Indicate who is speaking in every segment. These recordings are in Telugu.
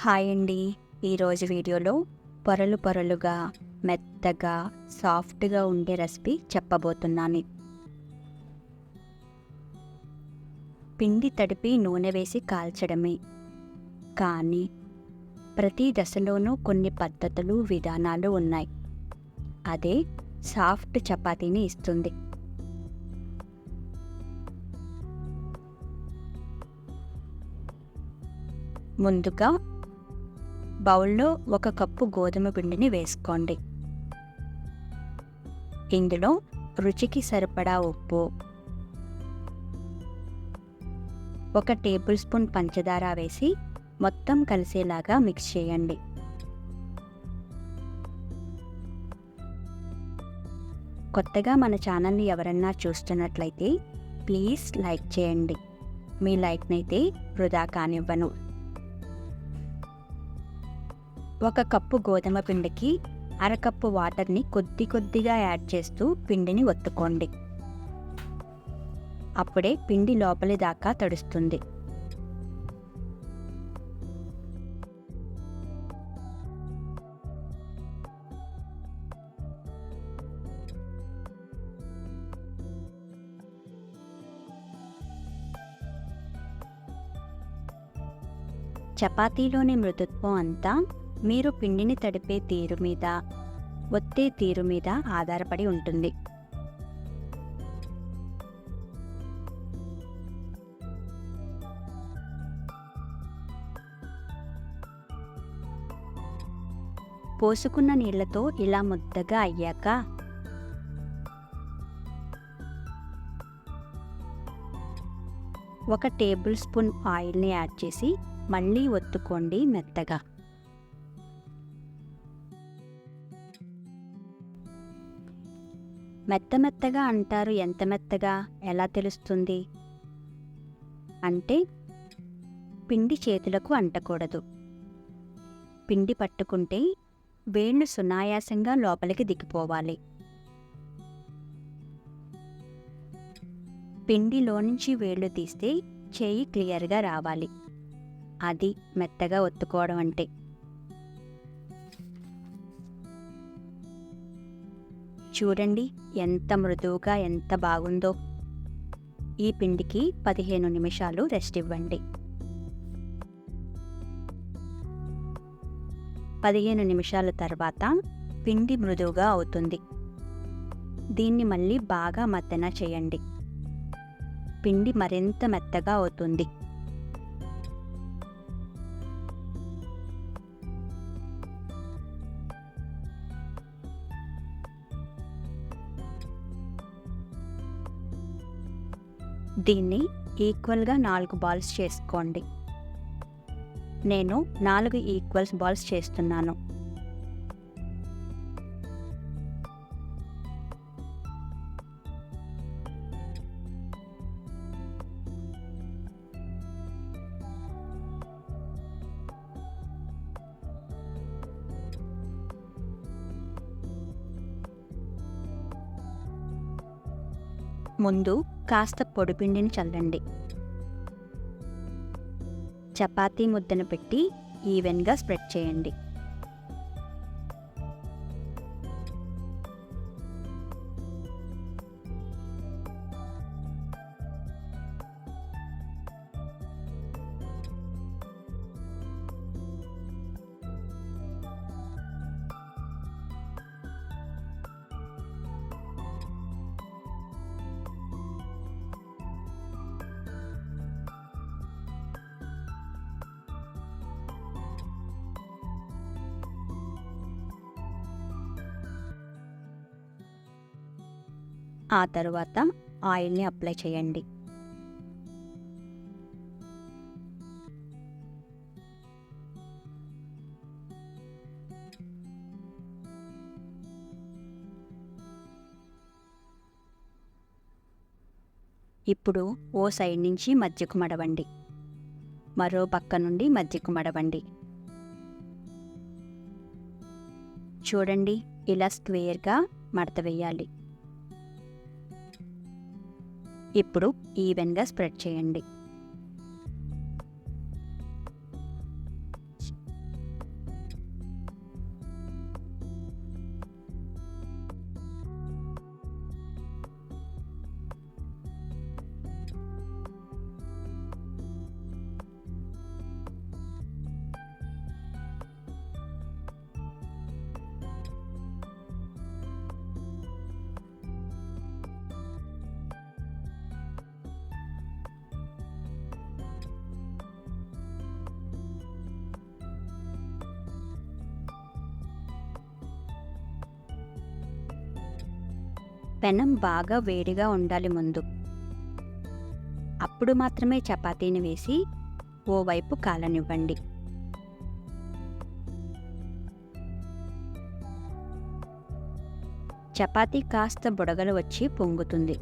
Speaker 1: హాయ్ అండి. ఈరోజు వీడియోలో పొరలు పొరలుగా మెత్తగా సాఫ్ట్గా ఉండే రెసిపీ చెప్పబోతున్నాను. పిండి తడిపి నూనె వేసి కాల్చడమే, కానీ ప్రతి దశలోనూ కొన్ని పద్ధతులు విధానాలు ఉన్నాయి. అదే సాఫ్ట్ చపాతీని ఇస్తుంది. ముందుగా బౌల్లో 1 కప్పు గోధుమ పిండిని వేసుకోండి. ఇందులో రుచికి సరిపడా ఉప్పు, 1 టేబుల్ స్పూన్ పంచదార వేసి మొత్తం కలిసేలాగా మిక్స్ చేయండి. కొత్తగా మన ఛానల్ని ఎవరన్నా చూస్తున్నట్లయితే ప్లీజ్ లైక్ చేయండి. మీ లైక్నైతే వృధా కానివ్వను. 1 కప్పు గోధుమ పిండికి అరకప్పు వాటర్ని కొద్ది కొద్దిగా యాడ్ చేస్తూ పిండిని ఒత్తుకోండి. అప్పుడే పిండి లోపలి దాకా తడుస్తుంది. చపాతీలోని మృదుత్వం అంతా మీరు పిండిని తడిపే తీరు మీద, ఒత్తే తీరు మీద ఆధారపడి ఉంటుంది. పోసుకున్న నీళ్లతో ఇలా ముద్దగా అయ్యాక 1 టేబుల్ స్పూన్ ఆయిల్ని యాడ్ చేసి మళ్ళీ ఒత్తుకోండి మెత్తగా. మెత్తగా అంటారు, ఎంత మెత్తగా ఎలా తెలుస్తుంది అంటే పిండి చేతులకు అంటకూడదు. పిండి పట్టుకుంటే వేళ్ళు సునాయాసంగా లోపలికి దిగిపోవాలి. పిండిలో నుంచి వేళ్ళు తీస్తే చేయి క్లియర్గా రావాలి. అది మెత్తగా ఒత్తుకోవడం అంటే. చూడండి ఎంత మృదువుగా, ఎంత బాగుందో. ఈ పిండికి 15 నిమిషాలు రెస్ట్ ఇవ్వండి. 15 నిమిషాల తర్వాత పిండి మృదువుగా అవుతుంది. దీన్ని మళ్ళీ బాగా మద్దన చేయండి. పిండి మరింత మెత్తగా అవుతుంది. దీన్ని ఈక్వల్గా 4 బాల్స్ చేసుకోండి. నేను 4 ఈక్వల్స్ బాల్స్ చేస్తున్నాను. ముందు కాస్త పొడిపిండిని చల్లండి. చపాతీ ముద్దను పెట్టి ఈవెన్గా స్ప్రెడ్ చేయండి. ఆ తరువాత ఆయిల్ని అప్లై చేయండి. ఇప్పుడు ఓ సైడ్ నుంచి మధ్యకు మడవండి, మరో పక్క నుండి మధ్యకు మడవండి. చూడండి ఇలా స్క్వేర్గా మడత వేయాలి. ఇప్పుడు ఈవెన్గా స్ప్రెడ్ చేయండి. పెనం బాగా వేడిగా ఉండాలి ముందు. అప్పుడు మాత్రమే చపాతీని వేసి ఓవైపు కాలనివ్వండి. చపాతీ కాస్త బుడగలు వచ్చి పొంగుతుంది.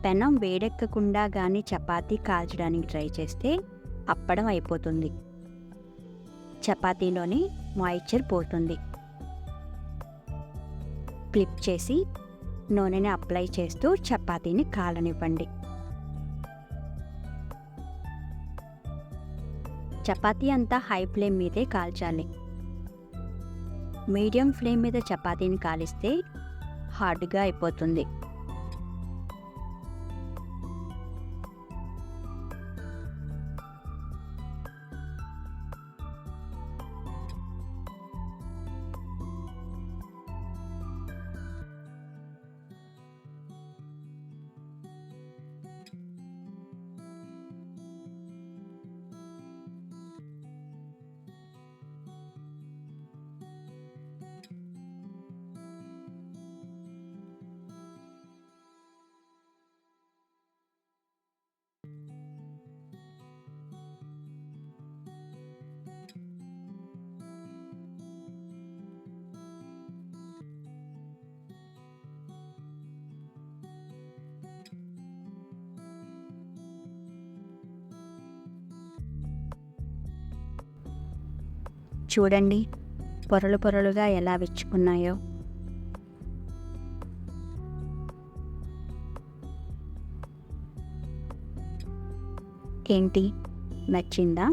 Speaker 1: పెనం వేడెక్కకుండా కానీ చపాతీ కాల్చడానికి ట్రై చేస్తే అప్పడం అయిపోతుంది. చపాతీలోని మాయిశ్చర్ పోతుంది. ఫ్లిప్ చేసి నూనెని అప్లై చేస్తూ చపాతీని కాలనివ్వండి. చపాతీ అంతా హై ఫ్లేమ్ మీదే కాల్చాలి. మీడియం ఫ్లేమ్ మీద చపాతీని కాలిస్తే హార్డ్గా అయిపోతుంది. చూడండి, పొరలు పొరలుగా ఎలా విచ్చుకున్నాయో. ఏంటి, నచ్చిందా?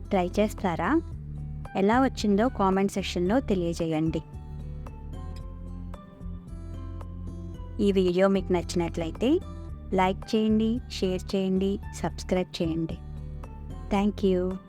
Speaker 1: ట్రై చేస్తారా? ఎలా వచ్చిందో కామెంట్ సెక్షన్లో తెలియజేయండి. ఈ వీడియో మీకు నచ్చినట్లయితే లైక్ చేయండి, షేర్ చేయండి, సబ్స్క్రైబ్ చేయండి. Thank you.